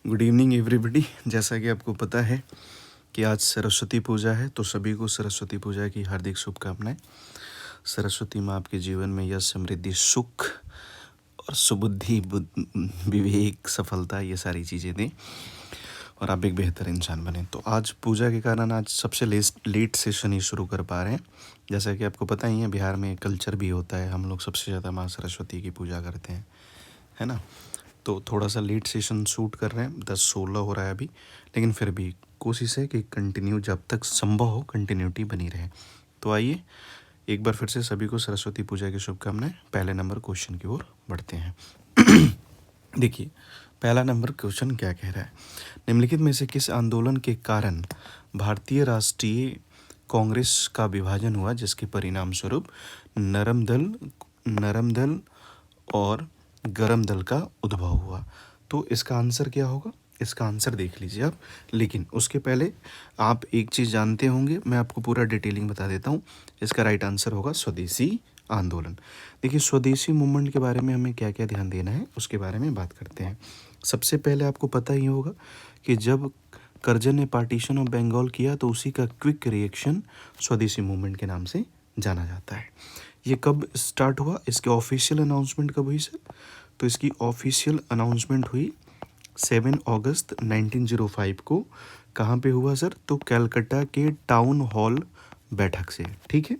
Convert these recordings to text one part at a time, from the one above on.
Good evening everybody. जैसा कि आपको पता है कि आज सरस्वती पूजा है, तो सभी को सरस्वती पूजा की हार्दिक शुभकामनाएं। सरस्वती माँ आपके जीवन में यश, समृद्धि, सुख और सुबुद्धि, विवेक, सफलता, ये सारी चीज़ें दें और आप एक बेहतर इंसान बने। तो आज पूजा के कारण आज सबसे लेट सेशन ही शुरू कर पा रहे हैं। जैसा कि आपको पता ही है, बिहार में कल्चर भी होता है, हम लोग सबसे ज़्यादा माँ सरस्वती की पूजा करते हैं, है ना। तो थोड़ा सा लेट सेशन शूट कर रहे हैं, 10:16 हो रहा है अभी, लेकिन फिर भी कोशिश है कि कंटिन्यू जब तक संभव हो कंटिन्यूटी बनी रहे। तो आइए एक बार फिर से सभी को सरस्वती पूजा की शुभकामनाएं। पहले नंबर क्वेश्चन की ओर बढ़ते हैं। देखिए पहला नंबर क्वेश्चन क्या कह रहा है। निम्नलिखित में से किस आंदोलन के कारण भारतीय राष्ट्रीय कांग्रेस का विभाजन हुआ, जिसके परिणाम स्वरूप नरम दल और गरम दल का उद्भव हुआ। तो इसका आंसर क्या होगा, इसका आंसर देख लीजिए आप। लेकिन उसके पहले आप एक चीज़ जानते होंगे, मैं आपको पूरा डिटेलिंग बता देता हूँ। इसका राइट आंसर होगा स्वदेशी आंदोलन। देखिए स्वदेशी मूवमेंट के बारे में हमें क्या क्या ध्यान देना है उसके बारे में बात करते हैं। सबसे पहले आपको पता ही होगा कि जब करजन ने पार्टीशन ऑफ बंगाल किया तो उसी का क्विक रिएक्शन स्वदेशी मूवमेंट के नाम से जाना जाता है। ये कब स्टार्ट हुआ, इसके ऑफिशियल अनाउंसमेंट कब हुई सर? तो इसकी ऑफिशियल अनाउंसमेंट हुई 7 अगस्त 1905 को। कहाँ पे हुआ सर? तो कलकत्ता के टाउन हॉल बैठक से। ठीक है,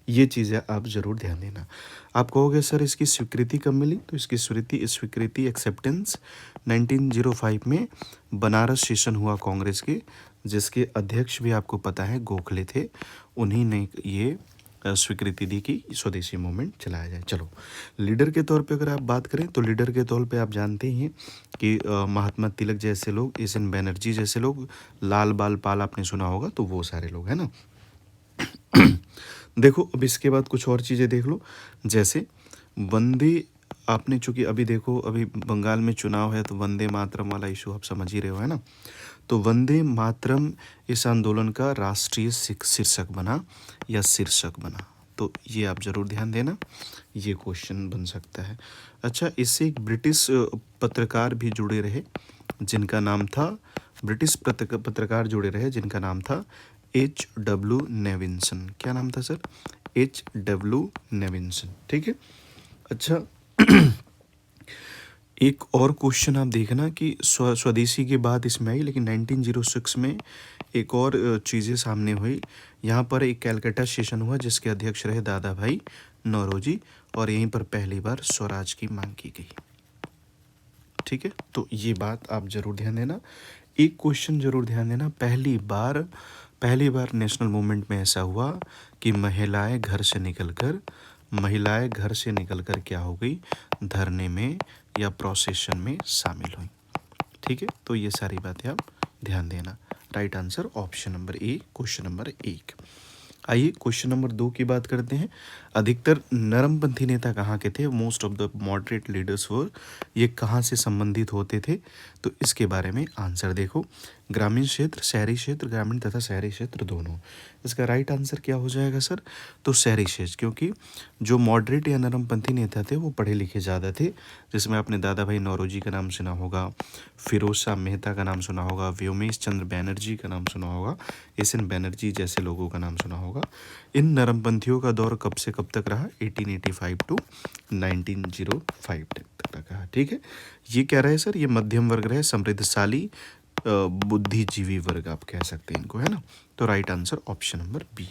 ये चीज़ें आप ज़रूर ध्यान देना। आप कहोगे सर इसकी स्वीकृति कब मिली? तो इसकी स्वीकृति एक्सेप्टेंस 1905 में बनारस सेशन हुआ कांग्रेस के, जिसके अध्यक्ष भी आपको पता है गोखले थे। उन्हीं ने ये स्वीकृति दी कि स्वदेशी मूवमेंट चलाया जाए। चलो लीडर के तौर पे अगर आप बात करें तो लीडर के तौर पे आप जानते ही हैं कि महात्मा तिलक जैसे लोग, एस एन बैनर्जी जैसे लोग, लाल बाल पाल आपने सुना होगा, तो वो सारे लोग, है ना। देखो अब इसके बाद कुछ और चीज़ें देख लो, जैसे वंदे, आपने चूंकि अभी देखो अभी बंगाल में चुनाव है तो वंदे मातरम वाला इशू आप समझ ही रहे हो, है ना। तो वंदे मातरम इस आंदोलन का राष्ट्रीय शीर्षक बना या शीर्षक बना। तो ये आप ज़रूर ध्यान देना, ये क्वेश्चन बन सकता है। अच्छा, इससे एक ब्रिटिश पत्रकार भी जुड़े रहे जिनका नाम था, ब्रिटिश पत्रकार जुड़े रहे जिनका नाम था H.W. नेविंसन। क्या नाम था सर? H.W. नेविंसन। ठीक है। अच्छा एक और क्वेश्चन आप देखना कि स्वदेशी की बात इसमें आई, लेकिन 1906 में एक और चीज़ें सामने हुई। यहाँ पर एक कलकत्ता सेशन हुआ जिसके अध्यक्ष रहे दादा भाई नौरोजी, और यहीं पर पहली बार स्वराज की मांग की गई। ठीक है, तो ये बात आप जरूर ध्यान देना। एक क्वेश्चन जरूर ध्यान देना, पहली बार नेशनल मूवमेंट में ऐसा हुआ कि महिलाएं घर से निकलकर क्या हो गई, धरने में या प्रोसेशन में शामिल हुई। ठीक है, तो ये सारी बातें आप ध्यान देना। Right answer option number A, question number 1। आइए क्वेश्चन नंबर 2 की बात करते हैं। अधिकतर नरमपंथी नेता कहाँ के थे? Most of the moderate leaders were, ये कहाँ से संबंधित होते थे? तो इसके बारे में आंसर देखो, ग्रामीण क्षेत्र, शहरी क्षेत्र, ग्रामीण तथा शहरी क्षेत्र दोनों। इसका राइट आंसर क्या हो जाएगा सर? तो शहरी क्षेत्र, क्योंकि जो मॉडरेट या नरमपंथी नेता थे वो पढ़े लिखे ज़्यादा थे, जिसमें आपने दादा भाई नौरोजी का नाम सुना होगा, फिरोज शाह मेहता का नाम सुना होगा, व्योमेश चंद्र बैनर्जी का नाम सुना होगा, एस एन बैनर्जी जैसे लोगों का नाम सुना होगा। इन नरमपंथियों का दौर कब से कब तक रहा? 1885 टू 1905 तक रहा। ठीक है, ये क्या रहे सर? ये मध्यम वर्ग रहे, समृद्धशाली बुद्धिजीवी वर्ग आप कह सकते हैं इनको, है ना। तो right answer option number B.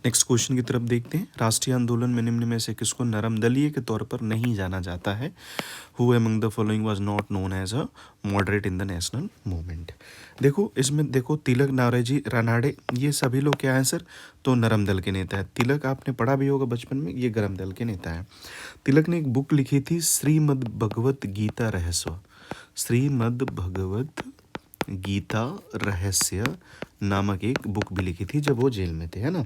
Next question की तरफ देखते हैं। राष्ट्रीय आंदोलन में निम्न में से किसको नरमदलीय के तौर पर नहीं जाना जाता है? Who among the following was not known as a moderate in the national movement? देखो इसमें देखो, तिलक, नानाजी, रानाडे, ये सभी लोग क्या हैं सर? तो नरम दल के नेता है। तिलक आपने पढ़ा भी होगा बचपन में, ये गरम दल के नेता है। तिलक ने एक बुक लिखी थी, श्रीमद् भगवत गीता रहस्य, श्रीमद् भगवत गीता रहस्य नामक एक बुक भी लिखी थी जब वो जेल में थे, है ना।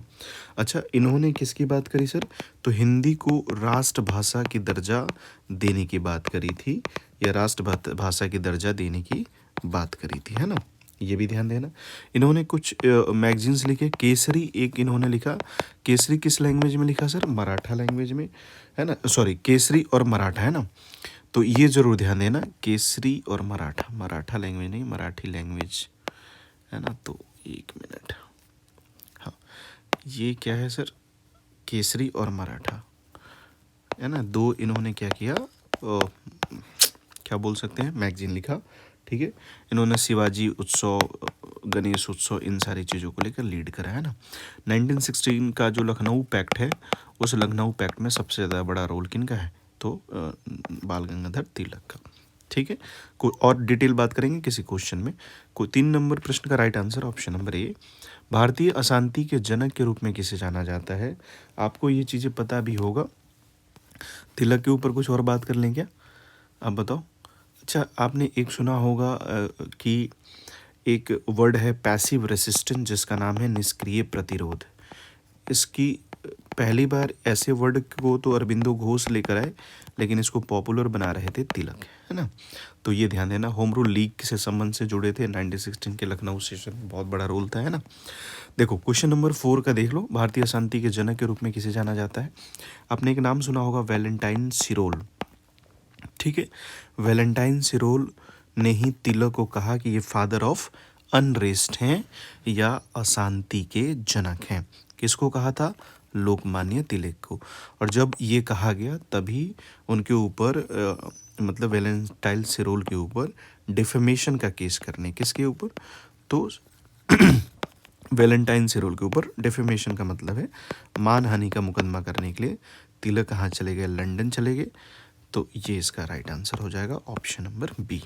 अच्छा, इन्होंने किसकी बात करी सर? तो हिंदी को राष्ट्रभाषा की दर्जा देने की बात करी थी, या राष्ट्रभाषा की दर्जा देने की बात करी थी, है ना। ये भी ध्यान देना। इन्होंने कुछ मैगजीन्स लिखे, केसरी एक इन्होंने लिखा। केसरी किस लैंग्वेज में लिखा सर? मराठा लैंग्वेज में, है ना। सॉरी, केसरी और मराठा, है ना। तो ये ज़रूर ध्यान देना, केसरी और मराठा, मराठा लैंग्वेज नहीं, मराठी लैंग्वेज है ना। तो 1 मिनट, हाँ ये क्या है सर, केसरी और मराठा है ना, दो इन्होंने क्या किया, क्या बोल सकते हैं, मैगजीन लिखा, ठीक है। इन्होंने शिवाजी उत्सव, गणेश उत्सव, इन सारी चीज़ों को लेकर लीड करा है ना। 1916 का जो लखनऊ पैक्ट है, उस लखनऊ पैक्ट में सबसे ज़्यादा बड़ा रोल किनका है, तो बाल गंगाधर तिलक का, ठीक है। कोई और डिटेल बात करेंगे किसी क्वेश्चन में। कोई 3 नंबर प्रश्न का right answer option number A, भारतीय अशांति के जनक के रूप में किसे जाना जाता है। आपको ये चीज़ें पता भी होगा। तिलक के ऊपर कुछ और बात कर लें क्या, आप बताओ। अच्छा, आपने एक सुना होगा कि एक वर्ड है पैसिव रेसिस्टेंस, जिसका नाम है निष्क्रिय प्रतिरोध। इसकी पहली बार ऐसे वर्ड को तो अरबिंदो घोष लेकर आए, लेकिन इसको पॉपुलर बना रहे थे तिलक, है ना। तो ये ध्यान देना। होम रूल लीग से संबंध से जुड़े थे 1916 के लखनऊ सेशन में, बहुत बड़ा रोल था, है ना। देखो क्वेश्चन नंबर 4 का देख लो, भारतीय शांति के जनक के रूप में किसे जाना जाता है। आपने एक नाम सुना होगा, वैलेंटाइन सिरोल, ठीक है। वैलेंटाइन सिरोल ने ही तिलक को कहा कि ये फादर ऑफ अनरेस्ट हैं या अशांति के जनक हैं। किसको कहा था, लोकमान्य तिलक को। और जब ये कहा गया तभी उनके ऊपर मतलब वैलेंटाइन सिरोल के ऊपर डिफेमेशन का केस करने, किसके ऊपर, तो वैलेंटाइन सिरोल के ऊपर डिफेमेशन का मतलब है मानहानि का मुकदमा करने के लिए तिलक कहाँ चले गए, लंदन चले गए। तो ये इसका राइट आंसर हो जाएगा option number B.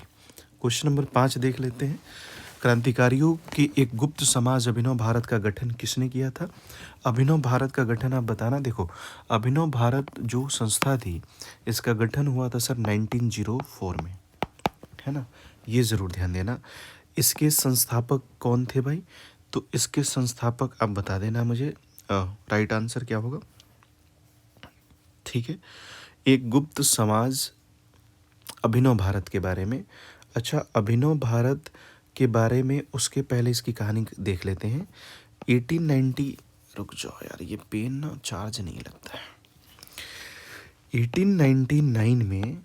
Question number 5 देख लेते हैं। क्रांतिकारियों के एक गुप्त समाज अभिनव भारत का गठन किसने किया था। अभिनव भारत का गठन आप बताना। देखो अभिनव भारत जो संस्था थी, इसका गठन हुआ था सर 1904 में, है ना। ये ज़रूर ध्यान देना। इसके संस्थापक कौन थे भाई, तो इसके संस्थापक आप बता देना मुझे, राइट आंसर क्या होगा, ठीक है। एक गुप्त समाज अभिनव भारत के बारे में। अच्छा, अभिनव भारत के बारे में उसके पहले इसकी कहानी देख लेते हैं। 1890, रुक जाओ यार, ये पेन ना चार्ज नहीं लगता है। 1899 में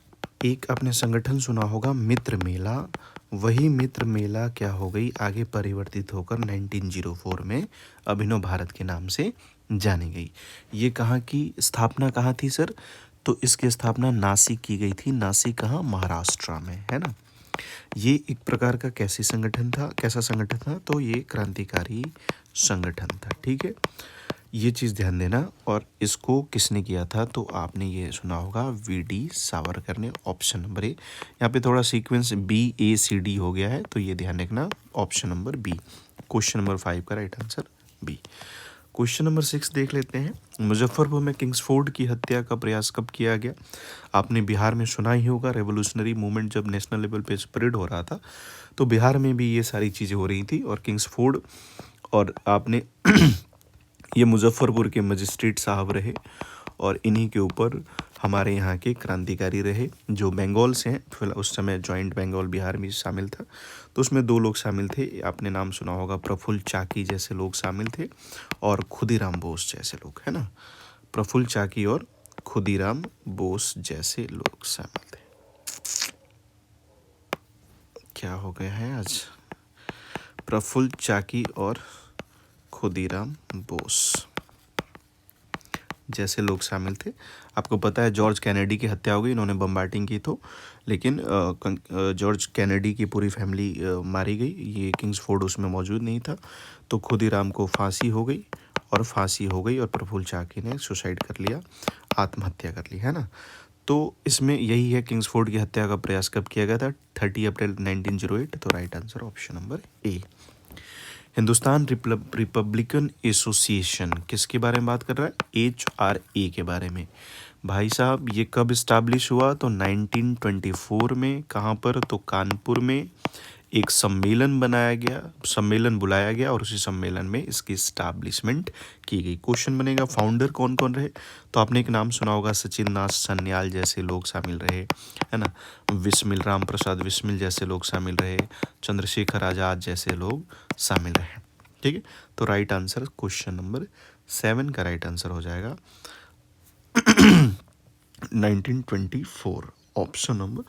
एक आपने संगठन सुना होगा, मित्र मेला। वही मित्र मेला क्या हो गई, आगे परिवर्तित होकर 1904 में अभिनव भारत के नाम से जानी गई। ये कहाँ की स्थापना कहाँ थी सर, तो इसकी स्थापना नासिक की गई थी। नासिक कहाँ, महाराष्ट्र में, है ना। ये एक प्रकार का कैसा संगठन था, तो ये क्रांतिकारी संगठन था, ठीक है। ये चीज़ ध्यान देना। और इसको किसने किया था, तो आपने ये सुना होगा वीडी सावरकर ने, ऑप्शन नंबर ए। यहाँ पे थोड़ा सीक्वेंस BACD हो गया है, तो ये ध्यान रखना, option number B. Question number 5 का right answer B. Question number 6 देख लेते हैं। मुजफ्फरपुर में किंग्सफोर्ड की हत्या का प्रयास कब किया गया। आपने बिहार में सुना ही होगा, रेवोल्यूशनरी मूवमेंट जब नेशनल लेवल पे स्प्रेड हो रहा था, तो बिहार में भी ये सारी चीज़ें हो रही थी। और किंग्सफोर्ड, और आपने ये मुजफ्फरपुर के मजिस्ट्रेट साहब रहे, और इन्हीं के ऊपर हमारे यहाँ के क्रांतिकारी रहे जो बंगाल से हैं। फिलहाल उस समय जॉइंट बंगाल बिहार में शामिल था, तो उसमें 2 लोग शामिल थे। आपने नाम सुना होगा, प्रफुल्ल चाकी जैसे लोग शामिल थे, और खुदीराम बोस जैसे लोग, है ना। प्रफुल्ल चाकी और खुदीराम बोस जैसे लोग शामिल थे। क्या हो गया है आज, प्रफुल्ल चाकी और खुदीराम बोस जैसे लोग शामिल थे। आपको पता है जॉर्ज कैनेडी की हत्या हो गई, इन्होंने बम्बार्डिंग की तो, लेकिन जॉर्ज कैनेडी की पूरी फैमिली मारी गई। ये किंग्सफोर्ड उसमें मौजूद नहीं था, तो खुदीराम को फांसी हो गई, और प्रफुल्ल चाकी ने सुसाइड कर लिया, आत्महत्या कर ली, है ना। तो इसमें यही है, किंग्सफोर्ड की हत्या का प्रयास कब किया गया था, 30 अप्रैल 1908। तो right answer option number A. Hindustan Republican association किसके बारे में बात कर रहा है, HRA के बारे में। भाई साहब ये कब इस्टाब्लिश हुआ, तो 1924 में। कहाँ पर, तो कानपुर में। एक सम्मेलन बुलाया गया, और उसी सम्मेलन में इसकी इस्टाब्लिशमेंट की गई। क्वेश्चन बनेगा फाउंडर कौन कौन रहे, तो आपने एक नाम सुना होगा, सचिन नाथ सन्याल जैसे लोग शामिल रहे, है ना। विस्मिल, राम प्रसाद विस्मिल जैसे लोग शामिल रहे, चंद्रशेखर आज़ाद जैसे लोग शामिल रहे, ठीक है। तो राइट आंसर क्वेश्चन नंबर 7 का राइट आंसर हो जाएगा 1924, ऑप्शन नंबर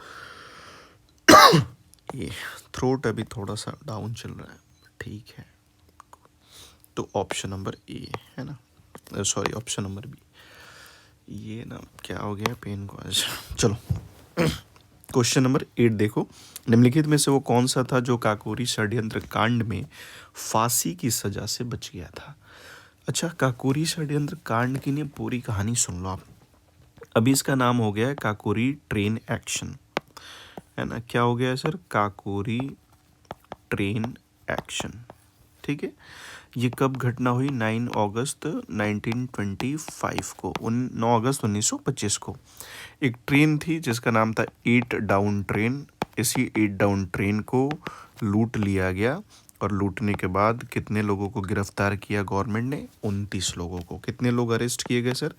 ये थ्रोट अभी थोड़ा सा डाउन चल रहा है, ठीक है, तो ऑप्शन नंबर ए है ना, सॉरी ऑप्शन नंबर बी। ये ना क्या हो गया पेन को आज। चलो क्वेश्चन नंबर 8 देखो, निम्नलिखित में से वो कौन सा था जो काकोरी षड्यंत्र कांड में फांसी की सजा से बच गया था। अच्छा, काकोरी षड्यंत्र कांड की ने पूरी कहानी सुन लो आप। अभी इसका नाम हो गया है काकोरी ट्रेन एक्शन, है ना। क्या हो गया है सर? काकोरी ट्रेन एक्शन, ठीक है। ये कब घटना हुई? 9 अगस्त 1925 को, 9 अगस्त 1925 को। एक ट्रेन थी जिसका नाम था 8 डाउन ट्रेन। इसी 8 डाउन ट्रेन को लूट लिया गया और लूटने के बाद कितने लोगों को गिरफ्तार किया गवर्नमेंट ने? 29 लोगों को। कितने लोग अरेस्ट किए गए सर?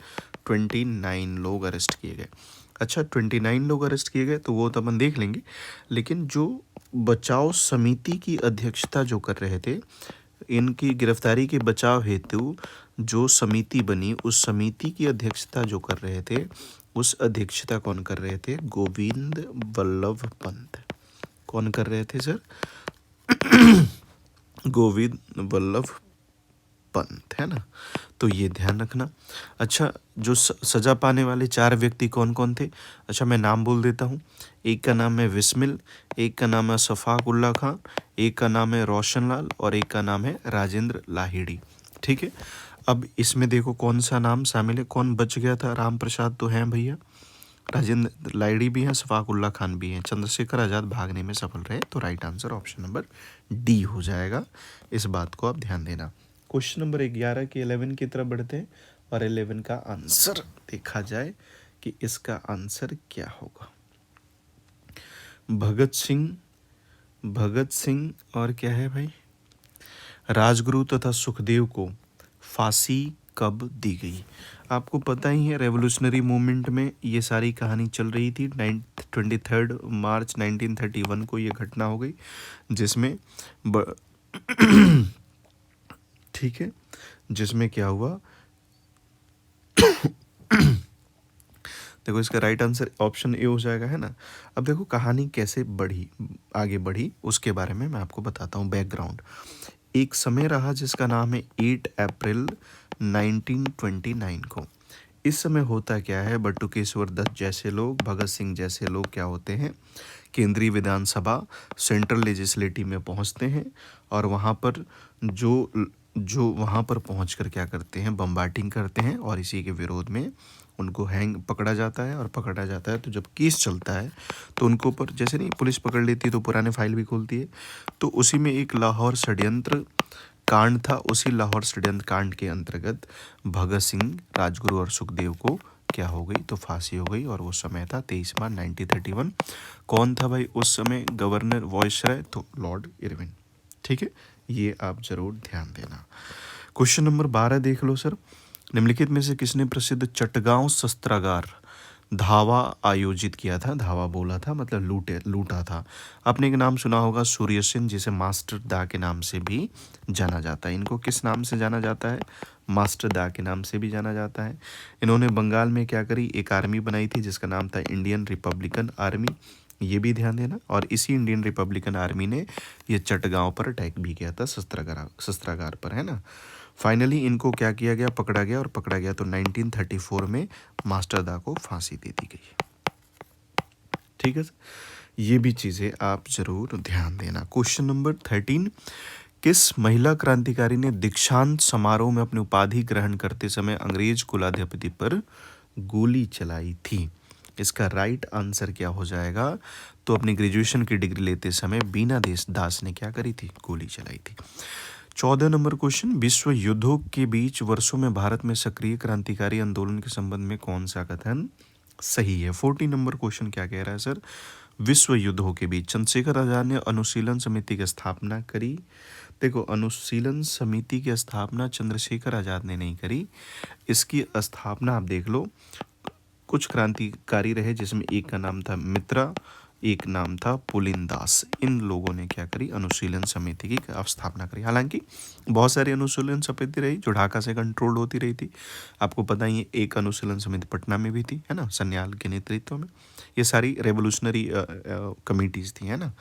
29 लोग अरेस्ट किए गए। अच्छा, 29 लोग अरेस्ट किए गए तो वो तो अपन देख लेंगे, लेकिन जो बचाव समिति की अध्यक्षता जो कर रहे थे, इनकी गिरफ्तारी के बचाव हेतु जो समिति बनी, उस समिति की अध्यक्षता जो कर रहे थे, उस अध्यक्षता कौन कर रहे थे? गोविंद वल्लभ पंत। कौन कर रहे थे सर? गोविंद वल्लभ पंत, है ना। तो ये ध्यान रखना। अच्छा, जो सजा पाने वाले 4 व्यक्ति कौन कौन थे? अच्छा, मैं नाम बोल देता हूँ। एक का नाम है बिस्मिल, एक का नाम है शफाक उल्ला खान, एक का नाम है रोशन लाल और एक का नाम है राजेंद्र लाहिड़ी, ठीक है। अब इसमें देखो कौन सा नाम शामिल है, कौन बच गया था? राम प्रसाद तो हैं भैया, राजेंद्र लाहिड़ी भी हैं, शफाक उल्ला खान भी हैं, चंद्रशेखर आज़ाद भागने में सफल रहे। तो right answer option number D हो जाएगा। इस बात को आप ध्यान देना। क्वेश्चन नंबर 11 के 11 की तरफ बढ़ते हैं और 11 का आंसर देखा जाए कि इसका आंसर क्या होगा। भगत सिंह और क्या है भाई, राजगुरु तथा सुखदेव को फांसी कब दी गई? आपको पता ही है, रेवोल्यूशनरी मूवमेंट में ये सारी कहानी चल रही थी। 23 मार्च 1931 को ये घटना हो गई, जिसमें ठीक है, जिसमें क्या हुआ देखो, इसका राइट आंसर ऑप्शन ए हो जाएगा, है ना। अब देखो कहानी कैसे आगे बढ़ी उसके बारे में मैं आपको बताता हूँ बैकग्राउंड। एक समय रहा जिसका नाम है 8 अप्रैल 1929 को। इस समय होता क्या है, बटुकेश्वर दत्त जैसे लोग, भगत सिंह जैसे लोग क्या होते हैं, केंद्रीय विधानसभा सेंट्रल लेजिस्लेटिव में पहुंचते हैं और वहां पर जो वहां पर पहुंचकर क्या करते हैं, बम्बार्डिंग करते हैं और इसी के विरोध में उनको पकड़ा जाता है। और पकड़ा जाता है तो जब केस चलता है तो उनको ऊपर, जैसे नहीं पुलिस पकड़ लेती है तो पुराने फाइल भी खोलती है, तो उसी में एक लाहौर षड्यंत्र कांड था। उसी लाहौर षड्यंत्र कांड के अंतर्गत भगत सिंह, राजगुरु और सुखदेव को क्या हो गई, तो फांसी हो गई। और वो समय था 23 मार्च 1931। कौन था भाई उस समय गवर्नर वॉइसरॉय? तो लॉर्ड इरविन, ठीक है। ये आप जरूर ध्यान देना। क्वेश्चन नंबर 12 देख लो सर, निम्नलिखित में से किसने प्रसिद्ध चटगांव शस्त्रागार धावा आयोजित किया था? धावा बोला था मतलब लूटा था। आपने एक नाम सुना होगा सूर्य सेन, जिसे मास्टर दा के नाम से भी जाना जाता है। इनको किस नाम से जाना जाता है? मास्टर दा के नाम से भी जाना जाता है। इन्होंने बंगाल में क्या करी, एक आर्मी बनाई थी जिसका नाम था इंडियन रिपब्लिकन आर्मी, ये भी ध्यान देना। और इसी इंडियन रिपब्लिकन आर्मी ने ये चटगांव पर अटैक भी किया था, शस्त्रागार पर, है ना। फाइनली इनको क्या किया गया, पकड़ा गया, और पकड़ा गया तो 1934 में मास्टर दा को फांसी दे दी गई, ठीक है। ये भी चीज़ें आप जरूर ध्यान देना। क्वेश्चन नंबर 13, किस महिला क्रांतिकारी ने दीक्षांत समारोह में अपनी उपाधि ग्रहण करते समय अंग्रेज कुलाधिपति पर गोली चलाई थी? इसका राइट आंसर क्या हो जाएगा, तो अपनी ग्रेजुएशन की डिग्री लेते समय बीना दास ने क्या करी थी, गोली चलाई थी। 14 नंबर क्वेश्चन, विश्व युद्धों के बीच वर्षों में भारत में सक्रिय क्रांतिकारी आंदोलन के संबंध में कौन सा कथन सही है? 14 नंबर क्वेश्चन क्या कह रहा है सर, विश्व युद्धों के बीच चंद्रशेखर आजाद ने अनुशीलन समिति की स्थापना करी। देखो, अनुशीलन समिति की स्थापना चंद्रशेखर आजाद ने नहीं करी, इसकी स्थापना आप देख लो, कुछ क्रांतिकारी रहे जिसमें एक का नाम था मित्रा, एक नाम था पुलिनदास। इन लोगों ने क्या करी, अनुशीलन समिति की स्थापना करी। हालांकि बहुत सारी अनुशीलन समिति रही जो ढाका से कंट्रोल होती रही थी। आपको पता ही है, एक अनुशीलन समिति पटना में भी थी, है ना, सन्याल के नेतृत्व में। ये सारी रेवोल्यूशनरी कमिटीज़ थी, है ना।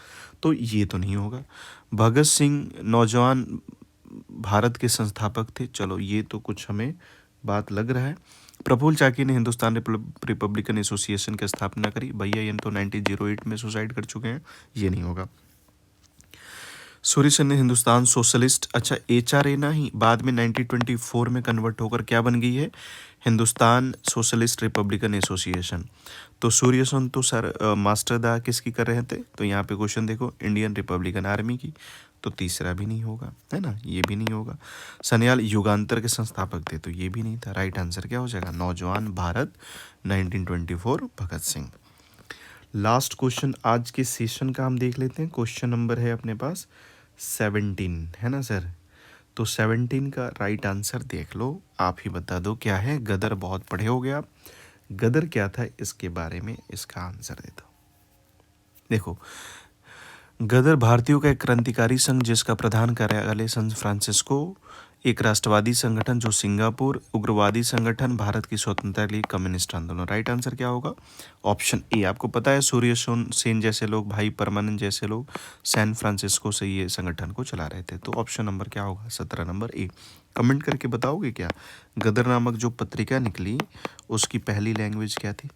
तो ये तो नहीं होगा। भगत सिंह नौजवान भारत के संस्थापक थे, चलो ये तो कुछ हमें बात लग रहा है। प्रफुल्ल चाकी ने हिंदुस्तान रिपब्लिकन एसोसिएशन की स्थापना करी, भैया ये तो 1908 में सुसाइड कर चुके हैं, ये नहीं होगा। सूर्य सेन ने हिंदुस्तान सोशलिस्ट, अच्छा HRA ना ही बाद में 1924 में कन्वर्ट होकर क्या बन गई है, हिंदुस्तान सोशलिस्ट रिपब्लिकन एसोसिएशन। तो सूर्य सेन तो सर मास्टर दा किसकी कर रहे थे, तो यहाँ पे क्वेश्चन देखो, इंडियन रिपब्लिकन आर्मी की, तो तीसरा भी नहीं होगा, है ना, ये भी नहीं होगा। सन्याल युगांतर के संस्थापक थे, तो ये भी नहीं था। राइट आंसर क्या हो जाएगा, नौजवान भारत 1924 भगत सिंह। लास्ट क्वेश्चन आज के सेशन का हम देख लेते हैं। क्वेश्चन नंबर है अपने पास 17, है ना सर। तो 17 का राइट आंसर देख लो, आप ही बता दो क्या है। गदर बहुत पढ़े हो गए आप, गदर क्या था इसके बारे में इसका आंसर दे दो। देखो, गदर भारतीयों का एक क्रांतिकारी संघ जिसका प्रधान कार्यालय सैन फ्रांसिस्को, एक राष्ट्रवादी संगठन जो सिंगापुर, उग्रवादी संगठन भारत की स्वतंत्रता के लिए कम्युनिस्ट आंदोलन। राइट आंसर क्या होगा, ऑप्शन ए। आपको पता है सूर्य सेन जैसे लोग, भाई परमानंद जैसे लोग सैन फ्रांसिस्को से ये संगठन को चला रहे थे। तो ऑप्शन नंबर क्या होगा, 17 नंबर ए। कमेंट करके बताओगे क्या, गदर नामक जो पत्रिका निकली उसकी पहली लैंग्वेज क्या थी,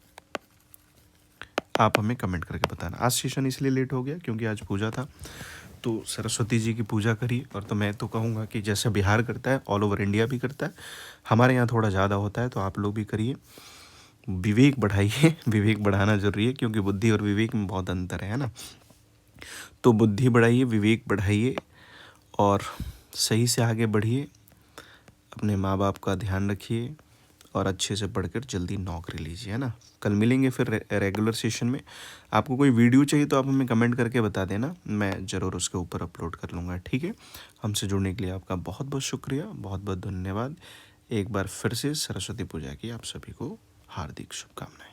आप हमें कमेंट करके बताना। आज सेशन इसलिए लेट हो गया क्योंकि आज पूजा था, तो सरस्वती जी की पूजा करी। और तो मैं तो कहूँगा कि जैसे बिहार करता है ऑल ओवर इंडिया भी करता है, हमारे यहाँ थोड़ा ज़्यादा होता है, तो आप लोग भी करिए। विवेक बढ़ाइए, विवेक बढ़ाना जरूरी है क्योंकि बुद्धि और विवेक में बहुत अंतर है ना। तो बुद्धि बढ़ाइए, विवेक बढ़ाइए और सही से आगे बढ़िए। अपने माँ बाप का ध्यान रखिए और अच्छे से पढ़कर जल्दी नौकरी लीजिए, है ना। कल मिलेंगे फिर रेगुलर सेशन में। आपको कोई वीडियो चाहिए तो आप हमें कमेंट करके बता देना, मैं ज़रूर उसके ऊपर अपलोड कर लूँगा, ठीक है। हमसे जुड़ने के लिए आपका बहुत बहुत शुक्रिया, बहुत बहुत धन्यवाद। एक बार फिर से सरस्वती पूजा की आप सभी को हार्दिक शुभकामनाएं।